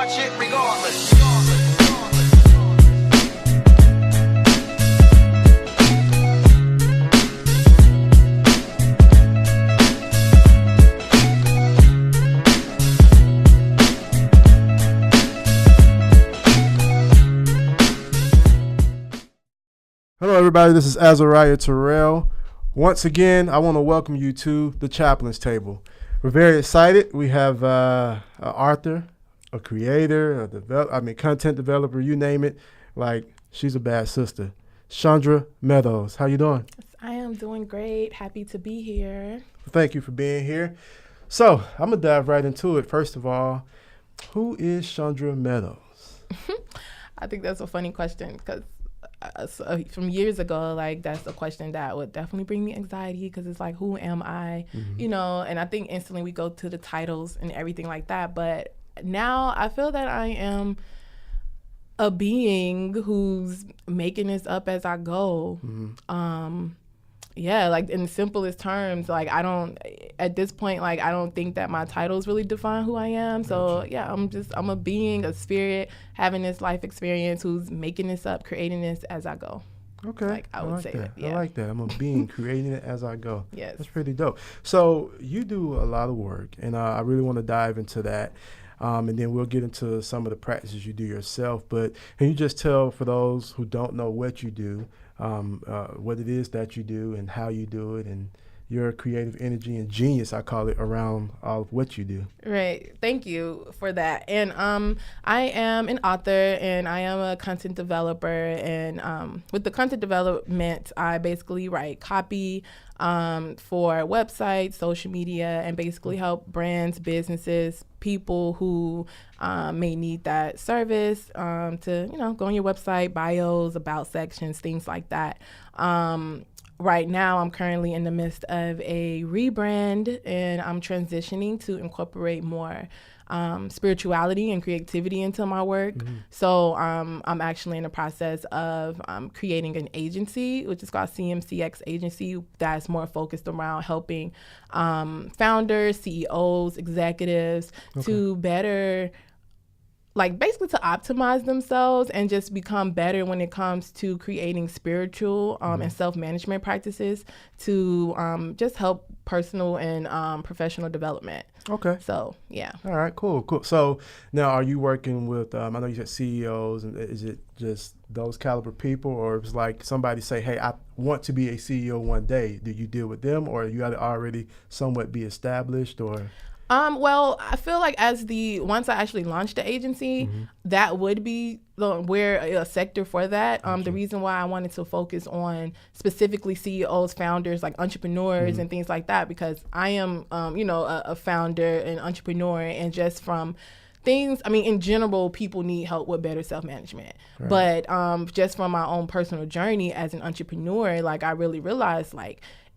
watch it regardless. Hello, everybody. This is Azariah Terrell. Once again, I want to welcome you to the Chaplain's Table. We're very excited. We have an author, a creator, content developer, you name it. Like, she's a bad sister. Chandra Meadows. How you doing? I am doing great. Happy to be here. Thank you for being here. So, I'm going to dive right into it. First of all, who is Chandra Meadows? I think that's a funny question because from years ago, like, that's a question that would definitely bring me anxiety because it's like, who am I? Mm-hmm. You know, and I think instantly we go to the titles and everything like that. But now I feel that I am a being who's making this up as I go. Mm-hmm. Yeah, like in the simplest terms, like at this point, like I don't think that my titles really define who I am. So yeah, I'm a being, a spirit, having this life experience who's making this up, creating this as I go. Okay. Like I would say that. Yeah. I like that. I'm a being creating it as I go. Yes. That's pretty dope. So you do a lot of work, and I really want to dive into that. And then we'll get into some of the practices you do yourself. But can you just tell, for those who don't know what you do, what it is that you do and how you do it, and your creative energy and genius, I call it, around all of what you do. Right. Thank you for that. And I am an author and I am a content developer. And with the content development, I basically write copy for websites, social media, and basically help brands, businesses, people who may need that service to, go on your website, bios, about sections, things like that. Right now, I'm currently in the midst of a rebrand, and I'm transitioning to incorporate more spirituality and creativity into my work. Mm-hmm. So I'm actually in the process of creating an agency, which is called CMCX Agency, that's more focused around helping founders, CEOs, executives to better, basically to optimize themselves and just become better when it comes to creating spiritual and self-management practices to just help personal and professional development. Okay. So, yeah. All right, cool. So now are you working with, I know you said CEOs, and is it just those caliber people, or it's like somebody say, hey, I want to be a CEO one day. Do you deal with them, or you got to already somewhat be established, or? Well, I feel like once I actually launched the agency, that would be a sector for that. The reason why I wanted to focus on specifically CEOs, founders, like entrepreneurs and things like that, because I am, a founder and entrepreneur, and just from things, in general, people need help with better self-management. Right. But just from my own personal journey as an entrepreneur, I really realized,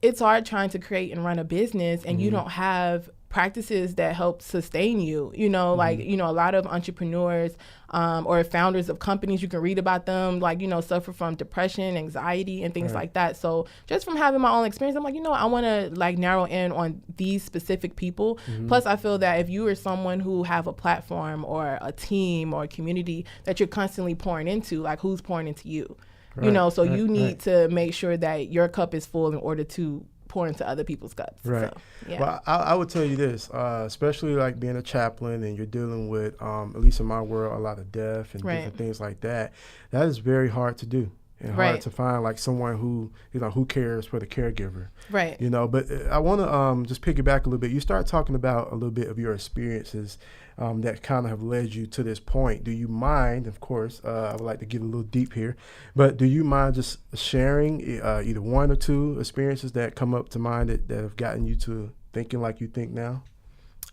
it's hard trying to create and run a business and you don't have practices that help sustain you, a lot of entrepreneurs or founders of companies, you can read about them, suffer from depression, anxiety, and things like that. So just from having my own experience, I'm I want to narrow in on these specific people. Plus, I feel that if you are someone who have a platform or a team or a community that you're constantly pouring into, who's pouring into you? You need to make sure that your cup is full in order to pour into other people's cups. Right. So, yeah. Well, I would tell you this, especially being a chaplain and you're dealing with, at least in my world, a lot of death and different things like that. That is very hard to do. And hard to find someone who, who cares for the caregiver. Right. But I want to just piggyback a little bit. You start talking about a little bit of your experiences that kind of have led you to this point. Do you mind, of course, I would like to get a little deep here, but do you mind just sharing either one or two experiences that come up to mind that have gotten you to thinking like you think now?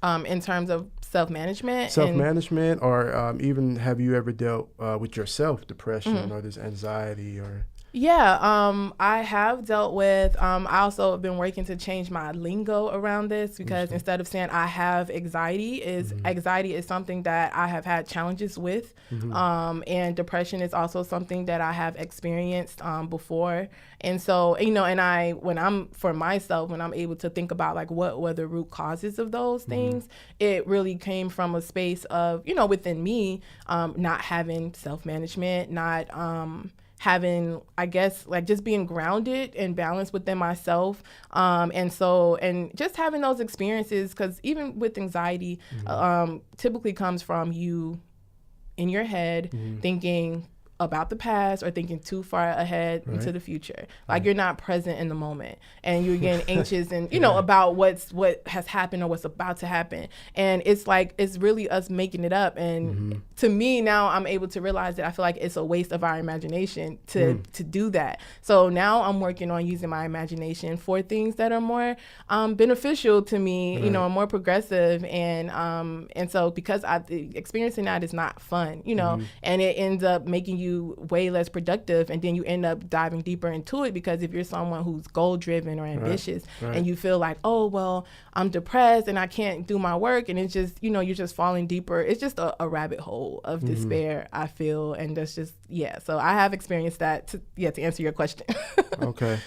In terms of self-management? Or even have you ever dealt with yourself, depression or this anxiety or... Yeah, I have dealt with, I also have been working to change my lingo around this, because instead of saying I have anxiety, anxiety is something that I have had challenges with. And depression is also something that I have experienced before. And so, when I'm able to think about like what were the root causes of those things, it really came from a space of, within me, not having self-management, not, having, I guess, like just being grounded and balanced within myself. And just having those experiences, because even with anxiety, typically comes from you in your head thinking about the past or thinking too far ahead into the future. Like you're not present in the moment, and you're getting anxious and about what has happened or what's about to happen. And it's like it's really us making it up. And to me now, I'm able to realize that I feel like it's a waste of our imagination to do that. So now I'm working on using my imagination for things that are more beneficial to me, and more progressive. And so because experiencing that is not fun, and it ends up making you way less productive, and then you end up diving deeper into it, because if you're someone who's goal driven or ambitious and you feel like, oh well, I'm depressed and I can't do my work, and it's just you're just falling deeper, it's just a rabbit hole of despair, I feel. And that's just so I have experienced that to answer your question. Okay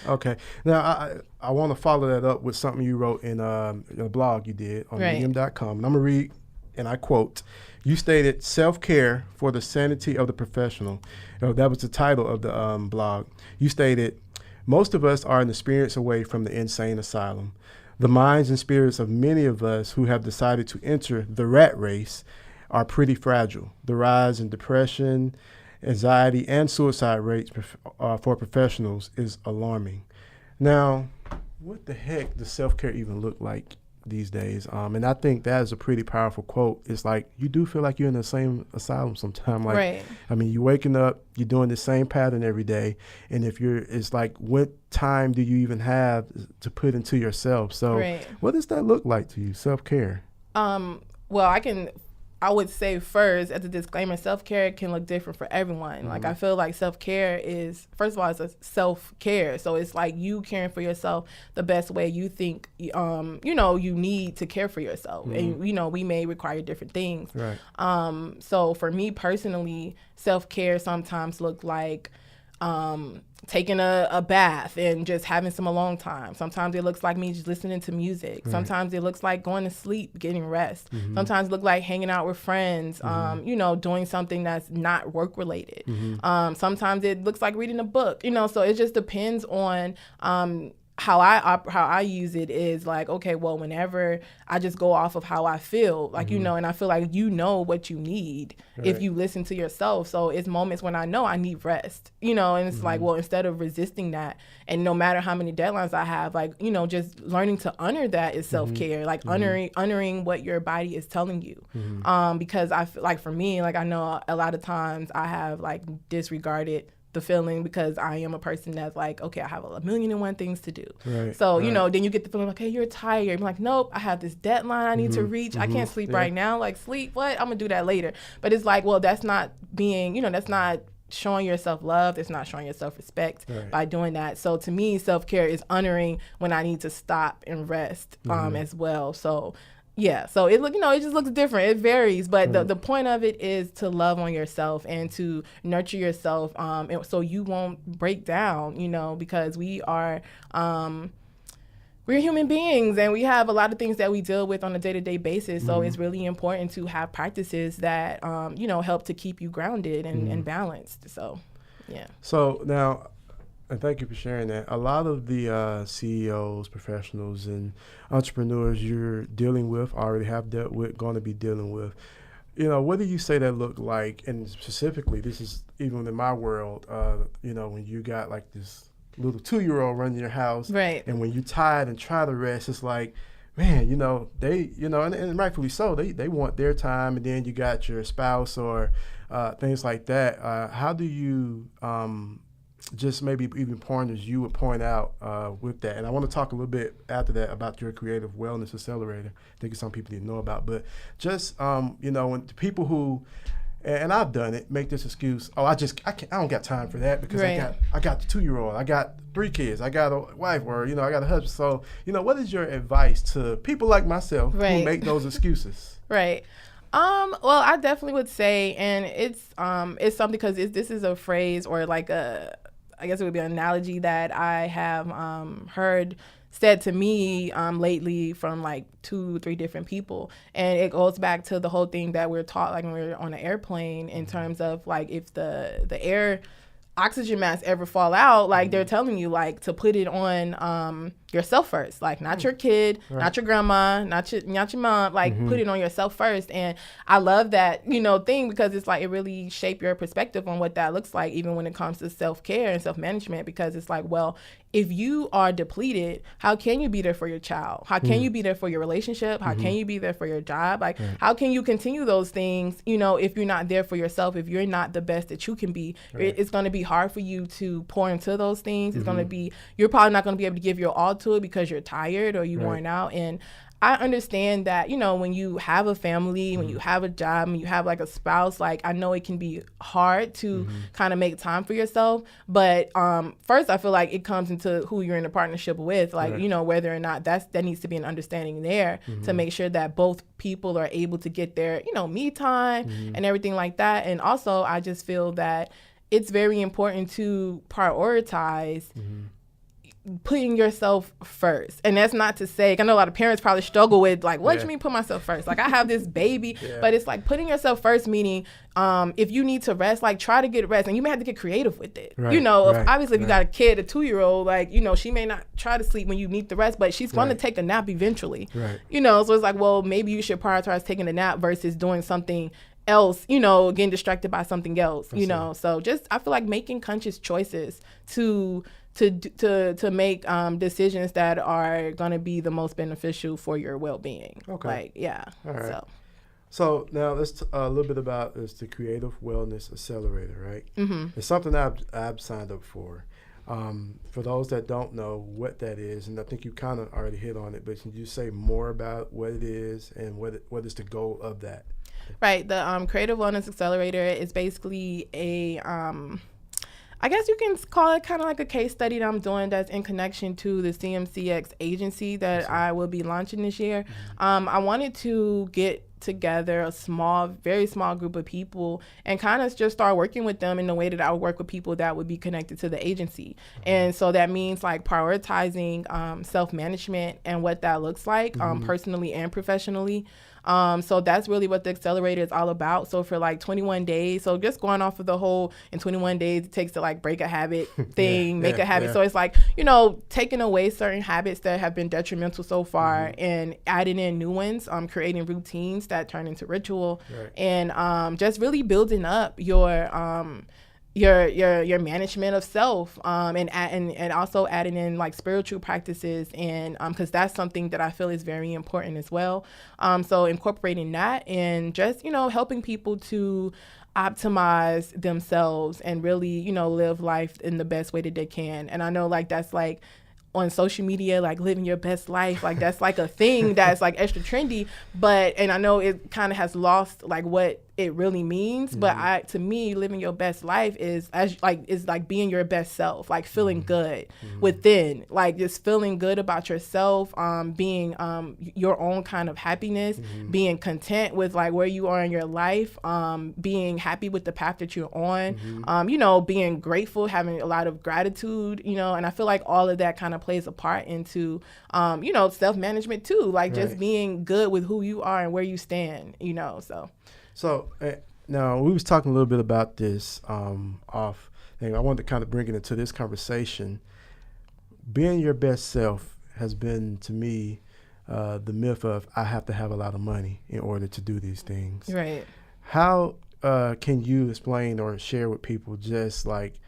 Now I want to follow that up with something you wrote in a blog you did on medium.com, and I'm gonna read, and I quote, you stated, "Self-care for the sanity of the professional." That was the title of the blog. You stated, "Most of us are an experience away from the insane asylum. The minds and spirits of many of us who have decided to enter the rat race are pretty fragile. The rise in depression, anxiety, and suicide rates for professionals is alarming." Now, what the heck does self-care even look like these days? And I think that is a pretty powerful quote. It's like you do feel like you're in the same asylum sometimes. Like, I mean, you're waking up, you're doing the same pattern every day, and it's like, what time do you even have to put into yourself? So what does that look like to you, self-care? Well, I would say first, as a disclaimer, self-care can look different for everyone. Like, I feel like self-care is, first of all, it's a self-care. So it's like you caring for yourself the best way you think, you need to care for yourself. And, we may require different things. So for me personally, self-care sometimes look like taking a bath and just having some alone time. Sometimes it looks like me just listening to music. Sometimes it looks like going to sleep, getting rest. Sometimes it looks like hanging out with friends, doing something that's not work related. Sometimes it looks like reading a book, so it just depends on how I use it is like, okay, well, whenever I just go off of how I feel, like, and I feel like what you need if you listen to yourself. So it's moments when I know I need rest, and it's like, well, instead of resisting that, and no matter how many deadlines I have, like, just learning to honor that is self-care, like honoring what your body is telling you. Because I feel like for me, like, I know a lot of times I have like disregarded the feeling, because I am a person that's like, okay, I have a million and one things to do. So, then you get the feeling like, hey, you're tired. I'm like, nope, I have this deadline I need to reach. I can't sleep right now. Like, sleep, what? I'm gonna do that later. But it's like, well, that's not being, that's not showing yourself love. It's not showing yourself respect by doing that. So to me, self-care is honoring when I need to stop and rest as well. So so it just looks different. It varies, but the point of it is to love on yourself and to nurture yourself, and so you won't break down, because we are we're human beings, and we have a lot of things that we deal with on a day-to-day basis. So it's really important to have practices that help to keep you grounded and balanced. So So now, and thank you for sharing that. A lot of the CEOs, professionals, and entrepreneurs you're dealing with, already have dealt with, going to be dealing with, what do you say that look like? And specifically, this is even in my world, when you got like this little 2-year-old running your house, and when you're tired and try to rest, it's like, man, they, and rightfully so, they want their time, and then you got your spouse or things like that. How do you just maybe even pointers you would point out with that? And I want to talk a little bit after that about your creative wellness accelerator. I think it's something people need to know about. But just, when the people who, And I've done it. Make this excuse. Oh, I don't got time for that because I got the 2-year-old. I got 3 kids. I got a wife, or I got a husband. So what is your advice to people like myself who make those excuses? Right. Well, I definitely would say, and it's something because this is a phrase or like I guess it would be an analogy that I have heard said to me lately from like 2-3 different people, and it goes back to the whole thing that we're taught like when we're on an airplane in terms of like if the air oxygen masks ever fall out, like they're telling you like to put it on yourself first, like not your kid, not your grandma, not your mom, like put it on yourself first. And I love that thing because it's like it really shaped your perspective on what that looks like, even when it comes to self-care and self-management, because it's like, well, if you are depleted, how can you be there for your child? How can you be there for your relationship? How can you be there for your job? Like, how can you continue those things, if you're not there for yourself, if you're not the best that you can be? It's going to be hard for you to pour into those things. It's going to be, you're probably not going to be able to give your all to it because you're tired or you're worn out. And I understand that, when you have a family, when you have a job, when you have like a spouse, like I know it can be hard to kind of make time for yourself. But first, I feel like it comes into who you're in a partnership with, like, whether or not that needs to be an understanding there to make sure that both people are able to get their, me time and everything like that. And also, I just feel that it's very important to prioritize putting yourself first. And that's not to say, I know a lot of parents probably struggle with like, what do you mean put myself first? Like I have this baby, but it's like putting yourself first, meaning if you need to rest, like try to get rest, and you may have to get creative with it. Obviously if you got a kid, a 2-year-old, like, she may not try to sleep when you need the rest, but she's going to take a nap eventually. So it's like, well, maybe you should prioritize taking a nap versus doing something else, getting distracted by something else, so just, I feel like making conscious choices to make decisions that are going to be the most beneficial for your well-being. Okay. Like, yeah. All right. So now let's a little bit about the Creative Wellness Accelerator, right? It's something I've signed up for. For those that don't know what that is, and I think you kind of already hit on it, but can you say more about what it is and what is the goal of that? Right. The Creative Wellness Accelerator is basically a I guess you can call it kind of like a case study that I'm doing that's in connection to the CMCX agency that I will be launching this year. I wanted to get together a very small group of people and kind of just start working with them in the way that I would work with people that would be connected to the agency. And so that means like prioritizing self-management and what that looks like personally and professionally. So that's really what the Accelerator is all about. So for like 21 days, so just going off of the whole in 21 days it takes to like break a habit thing, make a habit. So it's like, taking away certain habits that have been detrimental so far and adding in new ones, creating routines that turn into ritual and just really building up your management of self, and also adding in like spiritual practices, and because that's something that I feel is very important as well. So incorporating that and just helping people to optimize themselves and really live life in the best way that they can. And I know like that's like on social media, like living your best life, like that's like a thing that's like extra trendy, and I know it kind of has lost like what it really means, but to me living your best life is like being your best self, like feeling good within, like just feeling good about yourself, being your own kind of happiness, being content with like where you are in your life, being happy with the path that you're on, being grateful, having a lot of gratitude, and I feel like all of that kind of plays a part into self-management too, like just being good with who you are and where you stand, So now we was talking a little bit about this off thing. I wanted to kind of bring it into this conversation. Being your best self has been to me the myth of I have to have a lot of money in order to do these things. Right. How can you explain or share with people just like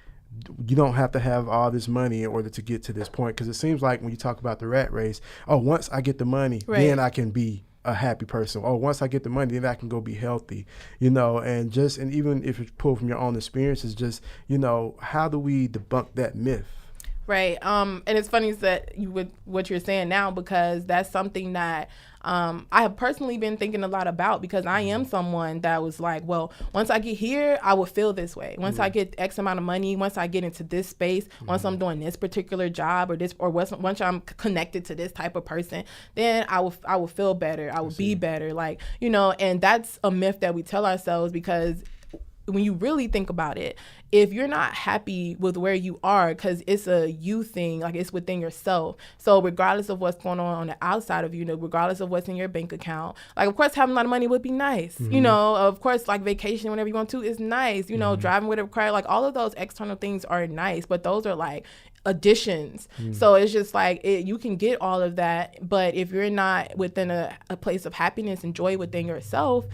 you don't have to have all this money in order to get to this point? Because it seems like when you talk about the rat race, once I get the money, then I can be a happy person. Once I get the money, then I can go be healthy, and even if it's pulled from your own experiences, just, how do we debunk that myth? Right. And it's funny that you with what you're saying now, because that's something that I have personally been thinking a lot about, because I am someone that was like, well, once I get here, I will feel this way. Once I get X amount of money, once I get into this space, once I'm doing this particular job once I'm connected to this type of person, then I will feel better. I will be better. Like, and that's a myth that we tell ourselves, because when you really think about it, if you're not happy with where you are, because it's a you thing, like it's within yourself. So regardless of what's going on the outside of you, regardless of what's in your bank account, like of course having a lot of money would be nice. Of course, like vacation whenever you want to is nice. Driving whatever car, like all of those external things are nice, but those are like additions. So it's just like you can get all of that, but if you're not within a place of happiness and joy within yourself,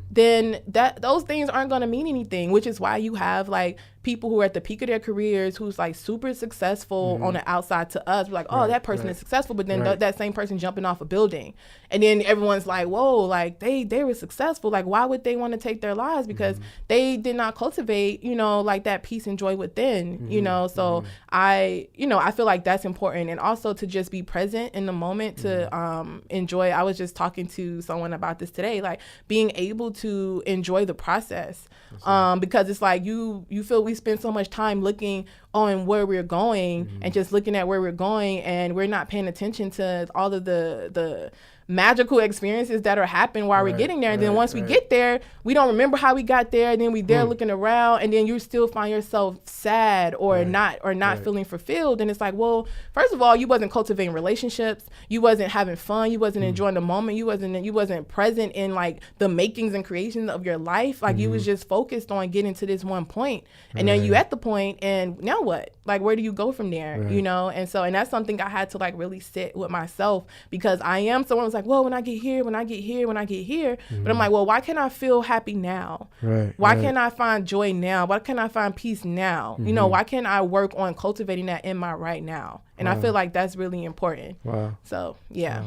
then those things aren't going to mean anything, which is why you have like people who are at the peak of their careers who's like super successful on the outside to us. We're like, oh, that person is successful, but then that same person jumping off a building, and then everyone's like, whoa, like they were successful, like why would they want to take their lives? Because they did not cultivate like that peace and joy within. So I feel like that's important, and also to just be present in the moment, to enjoy. I was just talking to someone about this today, like being able to enjoy the process, because it's like you feel we spend so much time looking on where we're going and just looking at where we're going, and we're not paying attention to all of the magical experiences that are happening while we're getting there. And then once we get there, we don't remember how we got there. And then we there looking around, and then you still find yourself sad or not feeling fulfilled. And it's like, well, first of all, you wasn't cultivating relationships. You wasn't having fun. You wasn't enjoying the moment. You wasn't present in like the makings and creations of your life. Like you was just focused on getting to this one point. And then you at the point, and now what? Like, where do you go from there? And that's something I had to like really sit with myself, because I am someone who's like, well, when I get here. But I'm like, well, why can't I feel happy now? Why can't I find joy now? Why can't I find peace now? Why can't I work on cultivating that in my right now? And I feel like that's really important. So, yeah.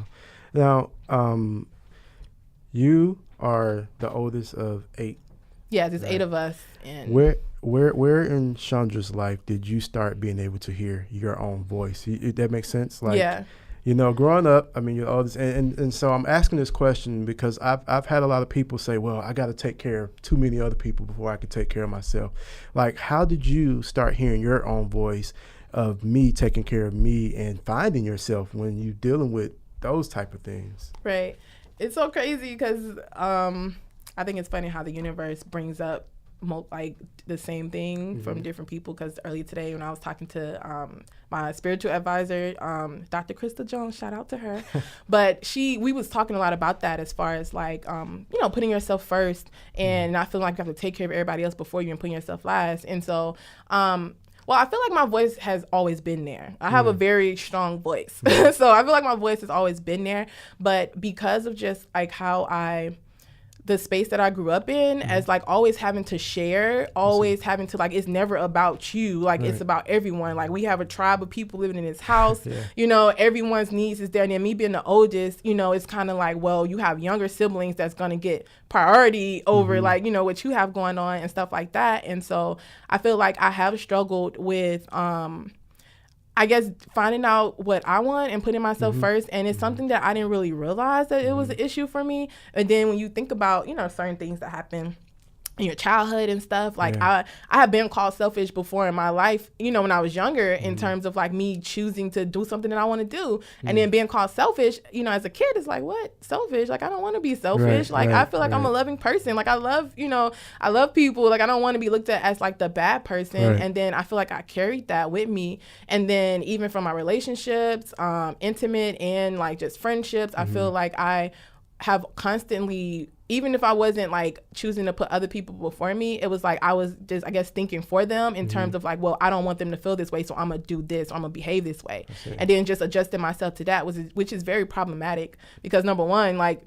Now, you are the oldest of 8. Yeah, there's 8 of us. And where in Chandra's life did you start being able to hear your own voice? That makes sense? Like, yeah. Growing up, I mean, you're all this, and so I'm asking this question because I've had a lot of people say, well, I got to take care of too many other people before I can take care of myself. Like, how did you start hearing your own voice of me taking care of me and finding yourself when you're dealing with those type of things? Right. It's so crazy because I think it's funny how the universe brings up like the same thing from different people, because earlier today when I was talking to my spiritual advisor, Dr. Krista Jones, shout out to her, but we was talking a lot about that as far as like putting yourself first and not feeling like you have to take care of everybody else before you and putting yourself last. And so well, I feel like my voice has always been there. I have a very strong voice. So I feel like my voice has always been there, but because of just like the space that I grew up in, as like always having to share, always having to like, it's never about you, like it's about everyone. Like we have a tribe of people living in this house, everyone's needs is there. And then me being the oldest, it's kind of like, well, you have younger siblings that's going to get priority over like, what you have going on and stuff like that. And so I feel like I have struggled with, I guess, finding out what I want and putting myself first. And it's something that I didn't really realize that it was an issue for me. And then when you think about, certain things that happen in your childhood and stuff, like I have been called selfish before in my life, when I was younger, in terms of like me choosing to do something that I want to do, and then being called selfish, as a kid, it's like, what, selfish? Like I don't want to be selfish. I feel like I'm a loving person. Like I love people. Like I don't want to be looked at as like the bad person. And then I feel like I carried that with me. And then even from my relationships, intimate and like just friendships, I feel like I have constantly, even if I wasn't like choosing to put other people before me, it was like I was just, I guess, thinking for them in terms of like, well, I don't want them to feel this way, so I'm gonna do this, or I'm gonna behave this way, and then just adjusting myself to that which is very problematic, because number one, like,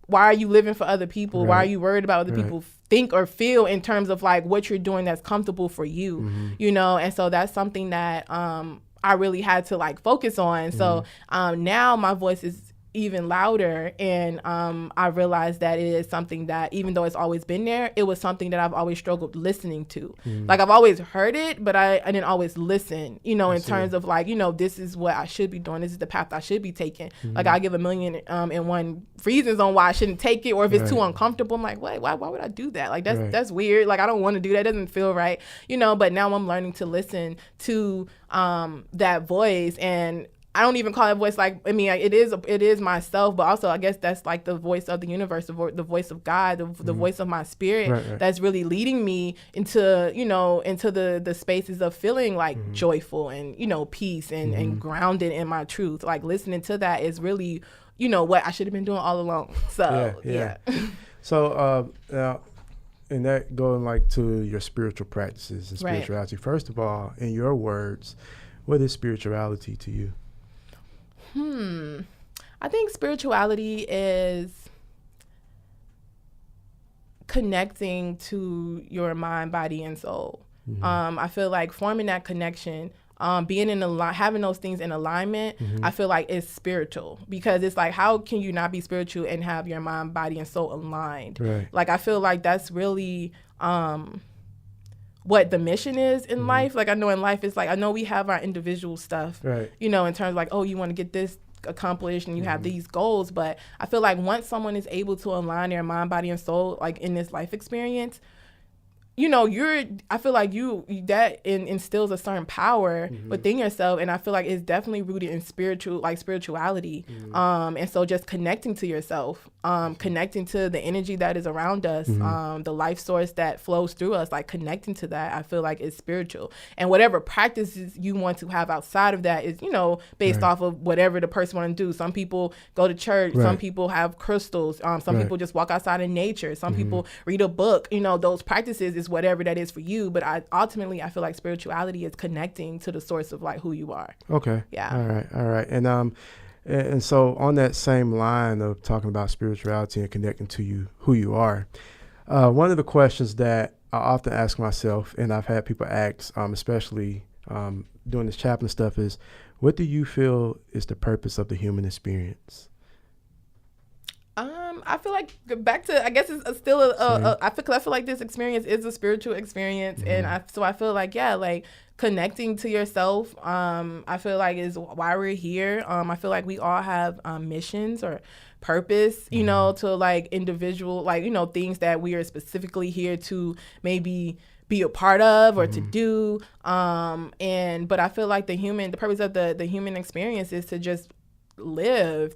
why are you living for other people? Why are you worried about other people think or feel in terms of like what you're doing that's comfortable for you, And so that's something that I really had to like focus on. So now my voice is even louder. And I realized that it is something that, even though it's always been there, it was something that I've always struggled listening to. Like, I've always heard it, but I didn't always listen, you know, in terms of like, you know, this is what I should be doing. This is the path I should be taking. Like, I give a million and one reasons on why I shouldn't take it, or if it's too uncomfortable, I'm like, why would I do that? Like, that's weird. Like, I don't want to do that. It doesn't feel right, you know. But now I'm learning to listen to that voice. And I don't even call it voice. Like, I mean, it is myself, but also I guess that's like the voice of the universe, the voice of God, the voice of my spirit that's really leading me into, you know, into the spaces of feeling like joyful and, you know, peace and grounded in my truth. Like, listening to that is really, you know, what I should have been doing all along. So, yeah. So, and that going like to your spiritual practices and spirituality. First of all, in your words, what is spirituality to you? I think spirituality is connecting to your mind, body, and soul. I feel like forming that connection, being in having those things in alignment, I feel like it's spiritual, because it's like, how can you not be spiritual and have your mind, body, and soul aligned? Like, I feel like that's really what the mission is in life. Like, I know in life, it's like, I know we have our individual stuff, you know, in terms of like, oh, you want to get this accomplished and you have these goals. But I feel like once someone is able to align their mind, body, and soul, like in this life experience, you know, I feel like that instills a certain power within yourself. And I feel like it's definitely rooted in spirituality. And so just connecting to yourself, connecting to the energy that is around us, the life source that flows through us, like connecting to that, I feel like is spiritual. And whatever practices you want to have outside of that is, you know, based off of whatever the person want to do. Some people go to church, some people have crystals, some people just walk outside in nature, some people read a book. You know, those practices is whatever that is for you. But ultimately I feel like spirituality is connecting to the source of like who you are. Okay. Yeah. All right. And so on that same line of talking about spirituality and connecting to who you are, one of the questions that I often ask myself, and I've had people ask, especially doing this chaplain stuff, is what do you feel is the purpose of the human experience? I feel like back to, I guess it's still I feel like this experience is a spiritual experience. And I feel like, like connecting to yourself, I feel like is why we're here. I feel like we all have missions or purpose, you know, to like individual, like, you know, things that we are specifically here to maybe be a part of or to do. But I feel like the purpose of the human experience is to just live,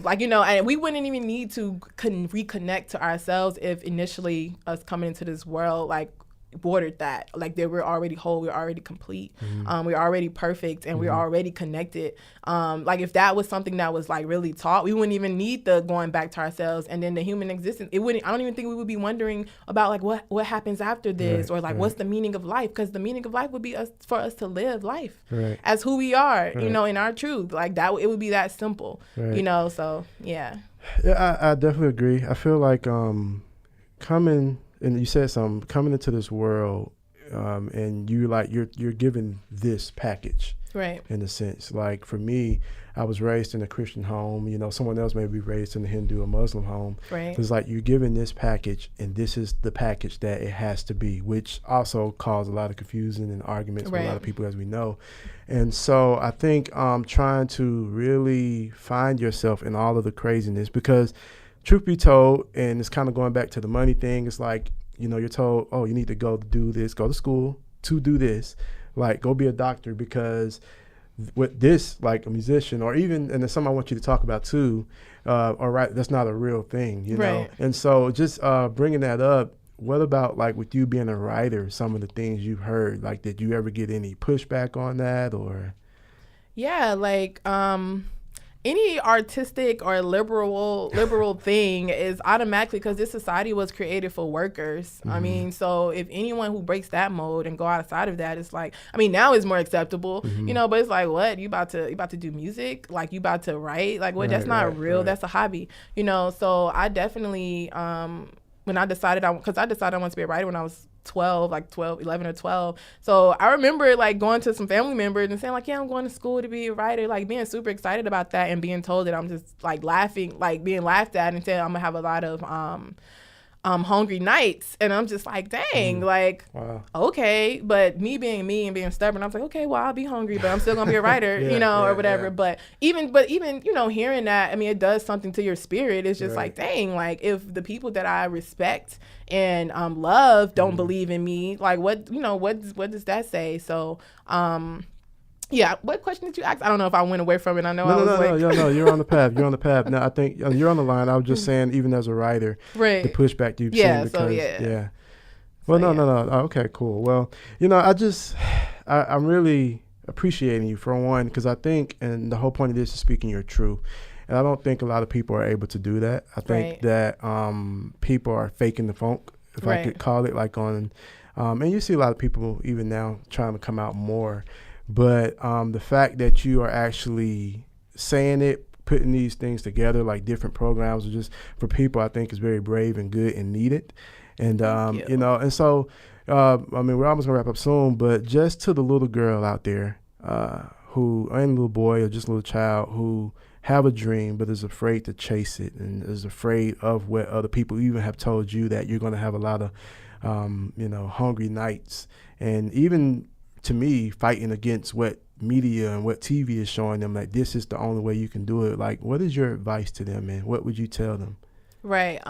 like, you know, and we wouldn't even need to reconnect to ourselves if initially us coming into this world like bordered that, like that we're already whole, we're already complete, we're already perfect, and we're already connected. Like if that was something that was like really taught, we wouldn't even need the going back to ourselves. And then the human existence, I don't even think we would be wondering about like what happens after this, or like what's the meaning of life, because the meaning of life would be for us to live life as who we are, you know, in our truth, like that. It would be that simple, you know. So yeah, I definitely agree. I feel like and you said something, coming into this world, and you're given this package, right? In a sense, like for me, I was raised in a Christian home. You know, someone else may be raised in a Hindu or Muslim home. Right. It's like you're given this package, and this is the package that it has to be, which also caused a lot of confusion and arguments with a lot of people, as we know. And so I think trying to really find yourself in all of the craziness, because truth be told, and it's kind of going back to the money thing, it's like, you know, you're told, oh, you need to go do this, go to school to do this, like go be a doctor, because with this, like a musician, or even, and there's something I want you to talk about too, all right, that's not a real thing, you know? And so just bringing that up, what about like with you being a writer, some of the things you've heard, like did you ever get any pushback on that, or? Yeah, like, any artistic or liberal thing is automatically, because this society was created for workers. I mean, so if anyone who breaks that mode and go outside of that, it's like, I mean, now it's more acceptable, you know, but it's like, what, you about to do music? Like you about to write? Like, what? That's not real. That's a hobby, you know? So I definitely, when I decided I wanted to be a writer when I was 11 or 12. So I remember like going to some family members and saying like, yeah, I'm going to school to be a writer, like being super excited about that and being told that I'm just like being laughed at and said I'm gonna have a lot of hungry nights. And I'm just like, dang, like, wow. Okay. But me being me and being stubborn, I was like, okay, well, I'll be hungry, but I'm still gonna be a writer, or whatever. Yeah. But even, hearing that, I mean, it does something to your spirit. It's just like, dang, like if the people that I respect and love don't believe in me, like what does that say? So, yeah, what question did you ask? I don't know if I went away from it. I know No, you're on the path. You're on the path. No, I think you're on the line. I was just saying, even as a writer, the pushback you've seen. Because, Well, no. Oh, okay, cool. Well, I'm really appreciating you for one, because I think, and the whole point of this is speaking your truth. And I don't think a lot of people are able to do that. I think that people are faking the funk, if I could call it, like on, and you see a lot of people even now trying to come out more. But the fact that you are actually saying it, putting these things together, like different programs, are just for people, I think is very brave and good and needed. And, and so, I mean, we're almost gonna wrap up soon, but just to the little girl out there who, and little boy or just a little child who have a dream but is afraid to chase it and is afraid of what other people even have told you, that you're gonna have a lot of, hungry nights. And even to me, fighting against what media and what TV is showing them, like this is the only way you can do it. Like, what is your advice to them, and what would you tell them? Right.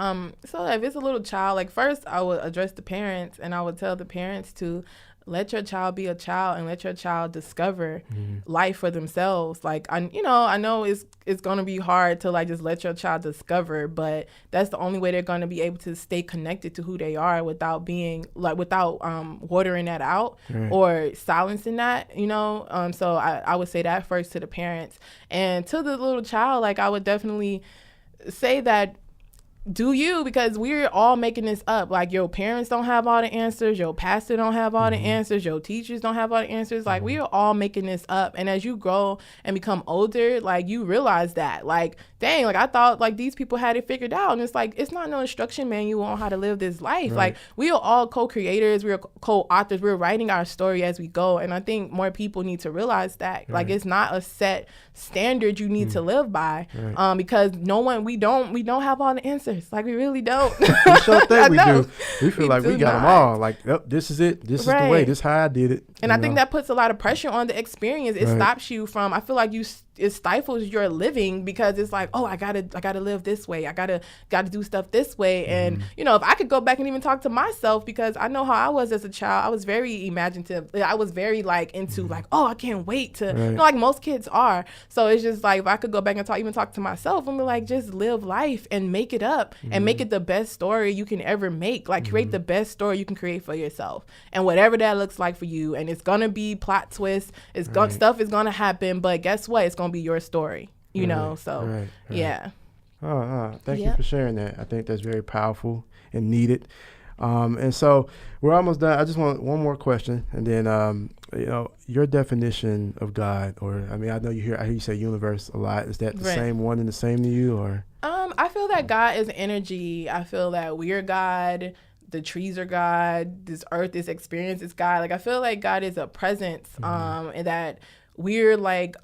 So if it's a little child, like first I would address the parents, and I would tell the parents to let your child be a child and let your child discover life for themselves. Like, I know it's going to be hard to like just let your child discover, but that's the only way they're going to be able to stay connected to who they are without watering that out or silencing that, So I would say that first to the parents. And to the little child, like I would definitely say that do you, because we're all making this up. Like your parents don't have all the answers, your pastor don't have all the answers, your teachers don't have all the answers. Like we are all making this up. And as you grow and become older, like you realize that, like, dang, like I thought like these people had it figured out. And it's like, it's not no instruction manual on how to live this life. Like we are all co-creators, we're co-authors, we're writing our story as we go. And I think more people need to realize that. Like it's not a set standard you need to live by. Because we don't have all the answers. Like we really don't. We sure think we do. We feel like we got them all. Like, yep, this is it. This is the way. This is how I did it. And I think that puts a lot of pressure on the experience. It stops you from, I feel like it stifles your living, because it's like, oh, I gotta live this way. I gotta do stuff this way. And if I could go back and even talk to myself, because I know how I was as a child. I was very imaginative. I was very like into like, oh, I can't wait to, like most kids are. So it's just like, if I could go back and talk to myself and be like, just live life and make it up and make it the best story you can ever make. Like create the best story you can create for yourself, and whatever that looks like for you. And it's gonna be plot twists. Stuff is gonna happen, but guess what? It's gonna be your story, so yeah. Thank you for sharing that. I think that's very powerful and needed. And so we're almost done. I just want one more question, and then your definition of God, or I mean, I hear you say universe a lot. Is that the same one and the same to you, or? I feel that God is energy. I feel that we're God. The trees are God. This earth, this experience is God. Like I feel like God is a presence, and that we're like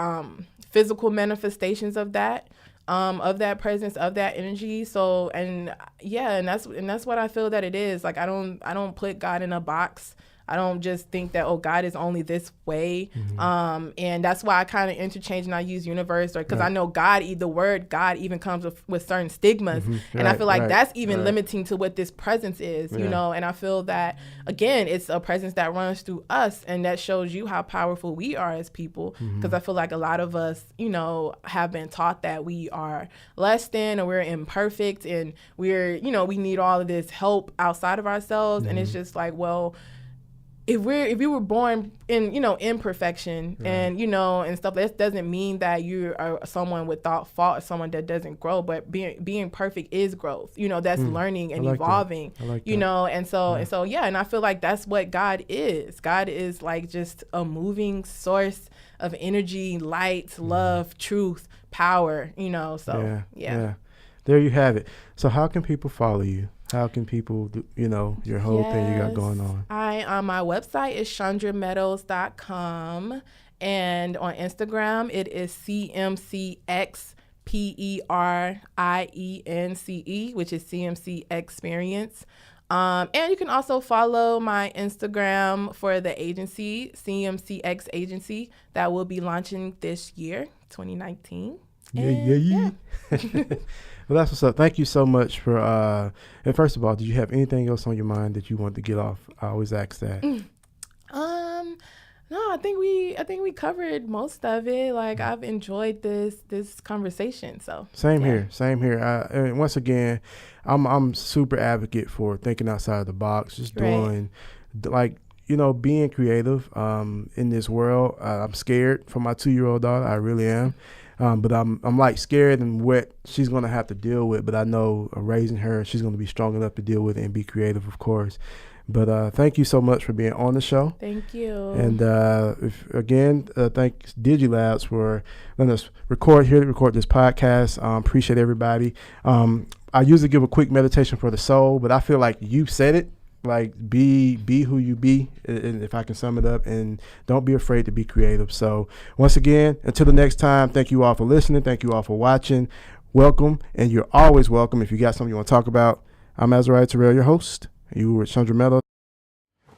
physical manifestations of that presence, of that energy. So and that's what I feel that it is. Like I don't put God in a box. I don't just think that, oh, God is only this way. And that's why I kind of interchange and I use universe, because I know the word God even comes with certain stigmas. And I feel like that's even limiting to what this presence is, and I feel that, again, it's a presence that runs through us, and that shows you how powerful we are as people. Because I feel like a lot of us, have been taught that we are less than, or we're imperfect, and we're, we need all of this help outside of ourselves. And it's just like, well, if you were born in imperfection and and stuff, that doesn't mean that you are someone without fault or someone that doesn't grow. But being perfect is growth. That's learning and evolving. And so and I feel like that's what God is. God is like just a moving source of energy, light, love, truth, power. So yeah. There you have it. So how can people follow you? How can people do, your whole thing you got going on? My website is chandrameadows.com, and on Instagram it is CMCXPERIENCE, which is CMC Experience. And you can also follow my Instagram for the agency, CMCX Agency, that will be launching this year, 2019. Yeah. Well, that's what's up. Thank you so much for, and first of all, did you have anything else on your mind that you wanted to get off? I always ask that. No, I think we covered most of it. Like, I've enjoyed this conversation. So same here. And once again, I'm super advocate for thinking outside the box, just doing being creative in this world. I'm scared for my 2-year-old daughter. I really am. But I'm like scared and what she's going to have to deal with. But I know raising her, she's going to be strong enough to deal with it and be creative, of course. But thank you so much for being on the show. Thank you. And thanks DigiLabs for letting us record this podcast. Appreciate everybody. I usually give a quick meditation for the soul, but I feel like you said it. Like, be who you be, and if I can sum it up, and don't be afraid to be creative. So once again, until the next time, thank you all for listening. Thank you all for watching. Welcome, and you're always welcome if you got something you want to talk about. I'm Azariah Terrell, your host. You were with Chandra Meadows.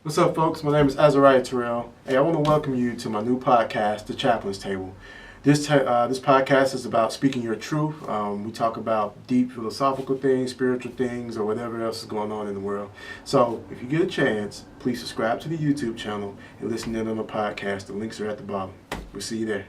What's up, folks? My name is Azariah Terrell. Hey, I want to welcome you to my new podcast, The Chaplain's Table. This podcast is about speaking your truth. We talk about deep philosophical things, spiritual things, or whatever else is going on in the world. So if you get a chance, please subscribe to the YouTube channel and listen in on the podcast. The links are at the bottom. We'll see you there.